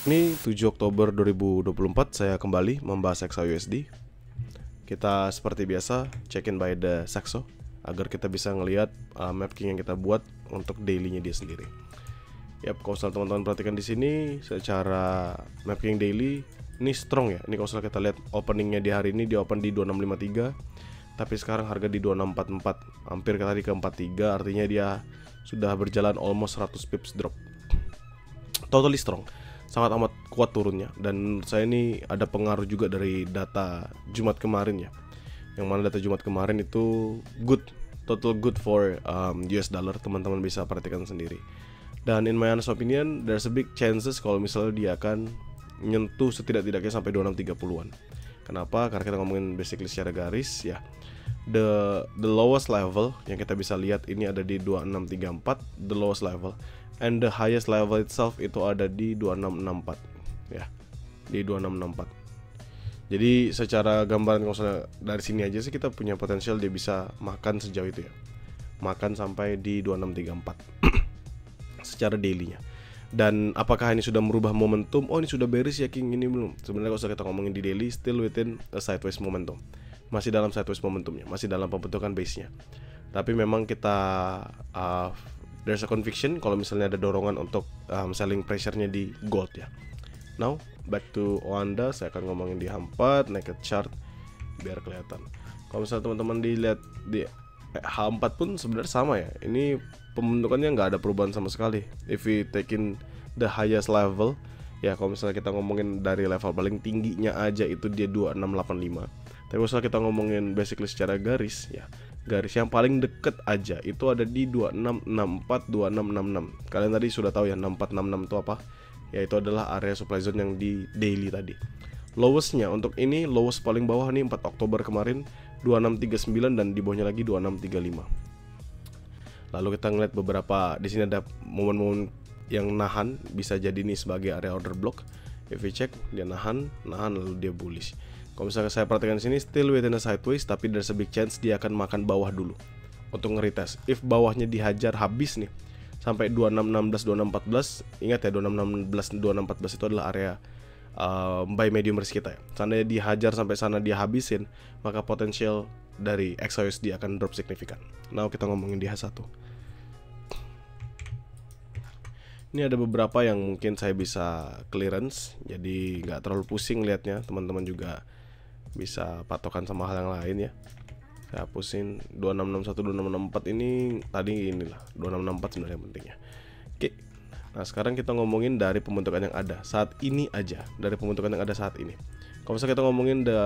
Ini 7 Oktober 2024, saya kembali membahas Saxo USD. Kita seperti biasa check in by the Saxo agar kita bisa ngelihat map king yang kita buat untuk daily-nya dia sendiri. Yap, kalau misalnya teman-teman perhatikan di sini secara map king daily ini strong ya. Ini kalau misalnya kita lihat openingnya di hari ini, dia open di 2653, tapi sekarang harga di 2644, hampir tadi ke 43, artinya dia sudah berjalan almost 100 pips drop. Totally strong, sangat amat kuat turunnya. Dan menurut saya ini ada pengaruh juga dari data Jumat kemarin ya, yang mana data Jumat kemarin itu good, total good for US dollar. Teman-teman bisa perhatikan sendiri. Dan in my honest opinion, there's a big chances kalau misalnya dia akan nyentuh setidak-tidaknya sampai 2630-an. Kenapa? Karena kita ngomongin basically secara garis ya. The lowest level yang kita bisa lihat ini ada di 2634, the lowest level, and the highest level itself itu ada di 2664 ya, di 2664. Jadi secara gambaran kalau misalnya dari sini aja sih kita punya potensial dia bisa makan sejauh itu ya, makan sampai di 2634 secara daily-nya. Dan apakah ini sudah merubah momentum? Oh, ini sudah bearish ya King, ini belum. Sebenarnya kalau kita ngomongin di daily, still within a sideways momentum, masih dalam sideways momentumnya, masih dalam pembentukan base-nya. Tapi memang kita there's a conviction kalau misalnya ada dorongan untuk selling pressure-nya di gold ya. Now back to Oanda, saya akan ngomongin di H4 naked chart biar kelihatan. Kalau misalnya teman-teman dilihat di H4 pun sebenarnya sama ya. Ini pembentukannya nggak ada perubahan sama sekali. If we taking the highest level ya, kalau misalnya kita ngomongin dari level paling tingginya aja itu dia 2685. Tapi kalau misalnya kita ngomongin basically secara garis ya, garis yang paling deket aja itu ada di 2664, 2666. Kalian tadi sudah tahu ya 6466 itu apa? Ya itu adalah area supply zone yang di daily tadi. Lowestnya untuk ini, lowest paling bawah nih 4 Oktober kemarin 2639, dan di bawahnya lagi 2635. Lalu kita ngeliat beberapa di sini ada momen-momen yang nahan, bisa jadi ini sebagai area order block. If we check, dia nahan lalu dia bullish. Kalau misalnya saya perhatikan di sini still within a sideways, tapi there's a big chance dia akan makan bawah dulu untuk nge-retest. If bawahnya dihajar habis nih sampai 2616, 2614, ingat ya 2616, 2614 itu adalah area buy medium risk kita ya. Seandainya dihajar sampai sana dia habisin, maka potensial dari XAUSD akan drop signifikan. Nah, kita ngomongin di H1. Ini ada beberapa yang mungkin saya bisa clearance, jadi nggak terlalu pusing liatnya. Teman-teman juga bisa patokan sama hal yang lain ya. Saya hapusin 2661, 2664 ini tadi, inilah 2664 sebenarnya yang pentingnya. Oke. Nah, sekarang kita ngomongin dari pembentukan yang ada saat ini aja, dari pembentukan yang ada saat ini. Kalau misalnya kita ngomongin the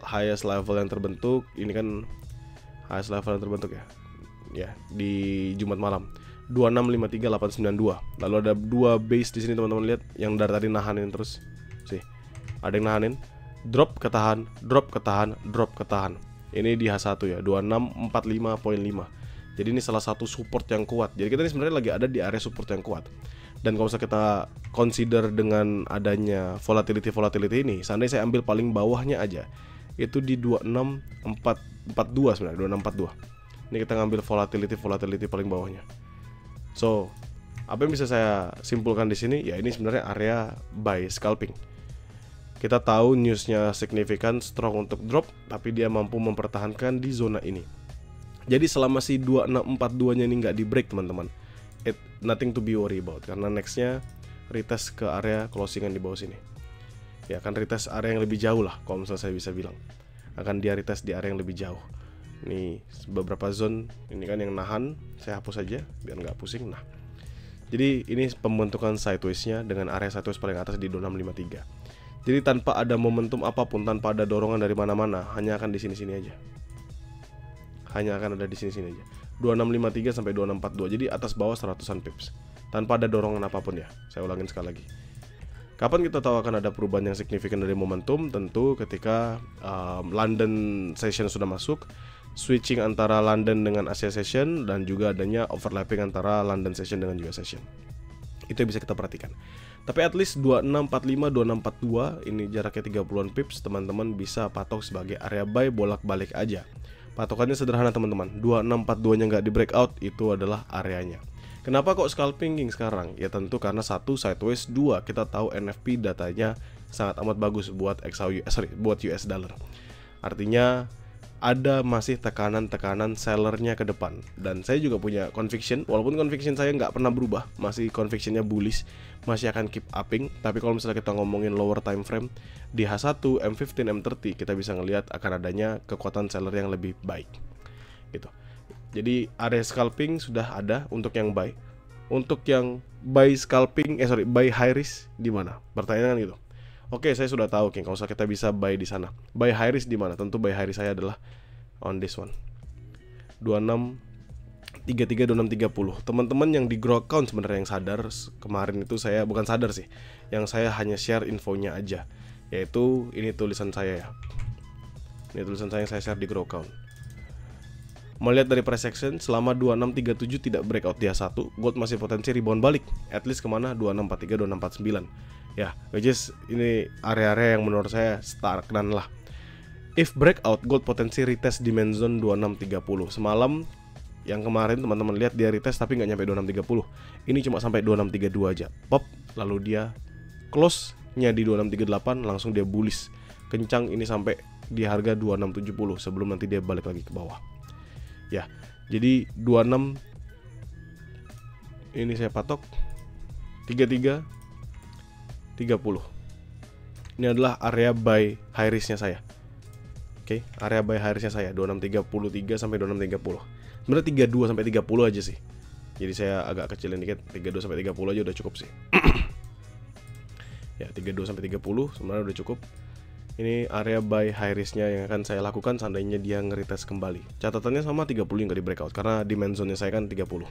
highest level yang terbentuk, ini kan highest level yang terbentuk ya. Ya, di Jumat malam 2653892. Lalu ada dua base di sini teman-teman lihat yang dari tadi nahanin terus. Sih. Ada yang nahanin, drop ketahan, drop ketahan, drop ketahan. Ini di H1 ya, 2645.5. Jadi ini salah satu support yang kuat. Jadi kita ini sebenarnya lagi ada di area support yang kuat. Dan kalau misalnya kita consider dengan adanya volatility ini, seandainya saya ambil paling bawahnya aja, itu di 26442 sebenarnya, 2642. Ini kita ngambil volatility paling bawahnya. So, apa yang bisa saya simpulkan di sini? Ya ini sebenarnya area buy scalping. Kita tahu newsnya signifikan strong untuk drop, tapi dia mampu mempertahankan di zona ini. Jadi selama si 2642-nya ini nggak di break teman-teman, nothing to be worry about, karena nextnya retest ke area closingan di bawah sini. Ya akan retest area yang lebih jauh lah, kalau misalnya saya bisa bilang. Akan dia retest di area yang lebih jauh. Ini beberapa zone, ini kan yang nahan, saya hapus aja biar nggak pusing. Nah, jadi ini pembentukan sideways-nya dengan area sideways paling atas di 2653. Jadi tanpa ada momentum apapun, tanpa ada dorongan dari mana-mana, hanya akan di sini-sini aja. Hanya akan ada di sini-sini aja. 2653 sampai 2642. Jadi atas bawah 100-an pips. Tanpa ada dorongan apapun ya. Saya ulangin sekali lagi. Kapan kita tahu akan ada perubahan yang signifikan dari momentum? Tentu ketika London session sudah masuk, switching antara London dengan Asia session, dan juga adanya overlapping antara London session dengan US session. Itu yang bisa kita perhatikan. Tapi at least 2645, 2642 ini jaraknya 30-an pips, teman-teman bisa patok sebagai area buy bolak-balik aja. Patokannya sederhana teman-teman, 2642 nya nggak di breakout, itu adalah areanya. Kenapa kok scalping King sekarang? Ya tentu karena satu sideways, dua kita tahu NFP datanya sangat amat bagus buat buat US dollar. Artinya ada masih tekanan-tekanan sellernya ke depan. Dan saya juga punya conviction, walaupun conviction saya nggak pernah berubah, masih convictionnya bullish, masih akan keep upping. Tapi kalau misalnya kita ngomongin lower time frame, di H1, M15, M30 kita bisa ngelihat akan adanya kekuatan seller yang lebih baik gitu. Jadi area scalping sudah ada untuk yang buy. Untuk yang buy scalping, buy high risk di mana? Pertanyaan gitu. Oke, saya sudah tahu King, kalau kita bisa buy di sana. Buy high risk di mana? Tentu buy high risk saya adalah on this one. 2633 2630. Teman-teman yang di grow account sebenarnya yang sadar, kemarin itu saya bukan sadar sih. Yang saya hanya share infonya aja. Yaitu ini tulisan saya ya. Ini tulisan saya yang saya share di grow account. Melihat dari price action, selama 2637 tidak breakout di H1, gold masih potensi rebound balik. At least kemana? 2643, 2649. Ya, which is ini area-area yang menurut saya stagnan lah. If breakout, gold potensi retest dimension zone 2630. Semalam yang kemarin teman-teman lihat dia retest tapi nggak nyampe 2630. Ini cuma sampai 2632 aja. Pop, lalu dia close-nya di 2638, langsung dia bullish. Kencang ini sampai di harga 2670 sebelum nanti dia balik lagi ke bawah. Ya, jadi 26 ini saya patok 33 30. Ini adalah area buy high risk-nya saya. Oke, area buy high risk-nya saya 2633 sampai 2630. Sebenarnya 32 sampai 30 aja sih. Jadi saya agak kecilin dikit, 32 sampai 30 aja udah cukup sih. Ya, 32 sampai 30 sebenarnya udah cukup. Ini area buy high risk-nya yang akan saya lakukan seandainya dia nge-retest kembali. Catatannya sama 30 yang gak di breakout karena dimension zone-nya saya kan 30.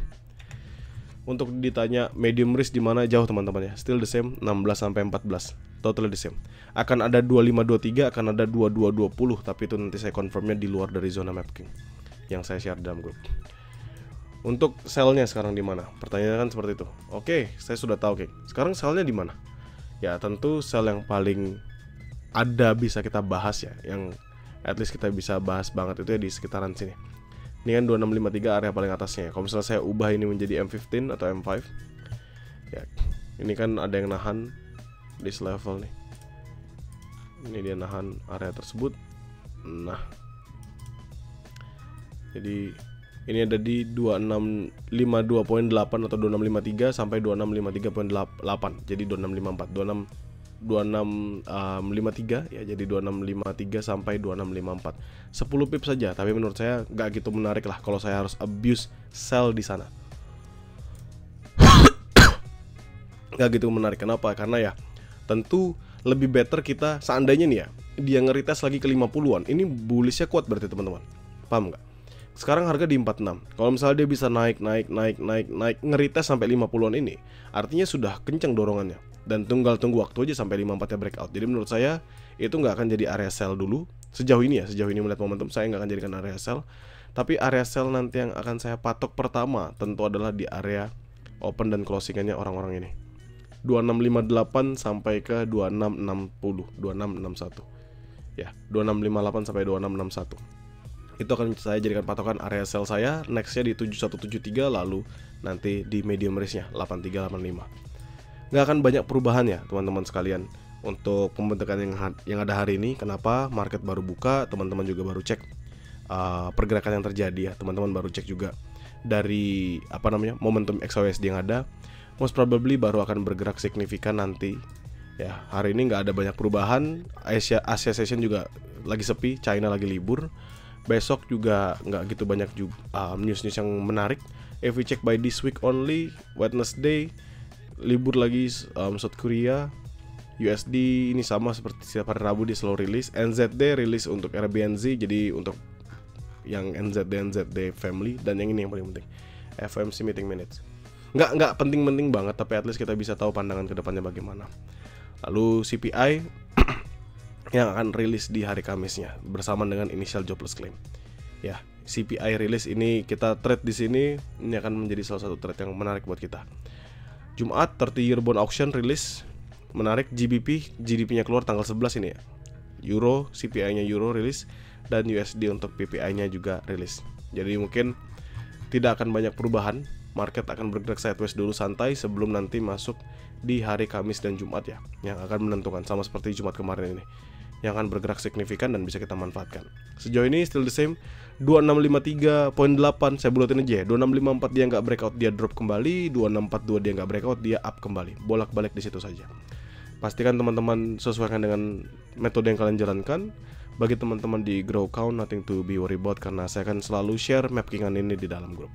Untuk ditanya medium risk di mana, jauh teman-teman ya. Still the same, 16 sampai 14. Totally the same. Akan ada 2523, akan ada 2220, tapi itu nanti saya confirmnya di luar dari zona map King yang saya share dalam grup. Untuk sell-nya sekarang di mana? Pertanyaannya kan seperti itu. Oke, saya sudah tahu King. Sekarang sell-nya di mana? Ya, tentu sell yang paling ada bisa kita bahas ya, yang at least kita bisa bahas banget itu ya di sekitaran sini. Ini kan 2653 area paling atasnya. Kalau misalnya saya ubah ini menjadi M15 atau M5, ya, ini kan ada yang nahan di level nih. Ini dia nahan area tersebut. Nah, jadi ini ada di 2652.8 atau 2653 sampai 2653.8. Jadi 2654, 2653 ya, jadi 2653 sampai 2654. 10 pip saja, tapi menurut saya nggak gitu menarik lah kalau saya harus abuse sell di sana. Nggak gitu menarik. Kenapa? Karena ya tentu lebih better kita seandainya nih ya dia nge-retest lagi ke 50-an. Ini bullishnya kuat berarti teman-teman. Paham nggak? Sekarang harga di 46. Kalau misalnya dia bisa naik nge-retest sampai 50-an ini, artinya sudah kencang dorongannya. Dan tinggal tunggu waktu aja sampai 54-nya breakout. Jadi menurut saya itu nggak akan jadi area sell dulu. Sejauh ini melihat momentum saya nggak akan jadikan area sell. Tapi area sell nanti yang akan saya patok pertama tentu adalah di area open dan closingannya orang-orang ini. 2658 sampai ke 2660, 2661. Ya, 2658 sampai 2661. Itu akan saya jadikan patokan area sell saya. Nextnya di 7173, lalu nanti di medium risk-nya 8385. Nggak akan banyak perubahan ya teman-teman sekalian untuk pembentukan yang ada hari ini. Kenapa? Market baru buka, teman-teman juga baru cek pergerakan yang terjadi ya. Teman-teman baru cek juga dari momentum XAUSD yang ada. Most probably baru akan bergerak signifikan nanti ya. Hari ini nggak ada banyak perubahan. Asia session juga lagi sepi, China lagi libur. Besok juga nggak gitu banyak juga news-news yang menarik. If we check by this week only, Wednesday libur lagi South Korea. USD ini sama seperti setiap hari Rabu di slow release. NZD rilis untuk RBNZ, jadi untuk yang NZD family. Dan yang ini yang paling penting, FOMC meeting minutes. Nggak penting-penting banget, tapi at least kita bisa tahu pandangan ke depannya bagaimana. Lalu CPI yang akan rilis di hari Kamisnya bersamaan dengan initial jobless claim. Ya, CPI rilis ini kita trade di sini, ini akan menjadi salah satu trade yang menarik buat kita. Jumat 30 year bond auction rilis menarik. GDP-nya keluar tanggal 11 ini ya. Euro, CPI-nya Euro rilis, dan USD untuk PPI-nya juga rilis. Jadi mungkin tidak akan banyak perubahan market akan bergerak sideways dulu santai sebelum nanti masuk di hari Kamis dan Jumat ya, yang akan menentukan, sama seperti Jumat kemarin ini, yang akan bergerak signifikan dan bisa kita manfaatkan. Sejauh ini still the same, 2653.8 saya bulatin aja ya. 2654 dia nggak breakout, dia drop kembali. 2642 dia nggak breakout, dia up kembali. Bolak-balik di situ saja. Pastikan teman-teman sesuaikan dengan metode yang kalian jalankan. Bagi teman-teman di Grow Count, nothing to be worry about, karena saya akan selalu share mapkingan ini di dalam grup.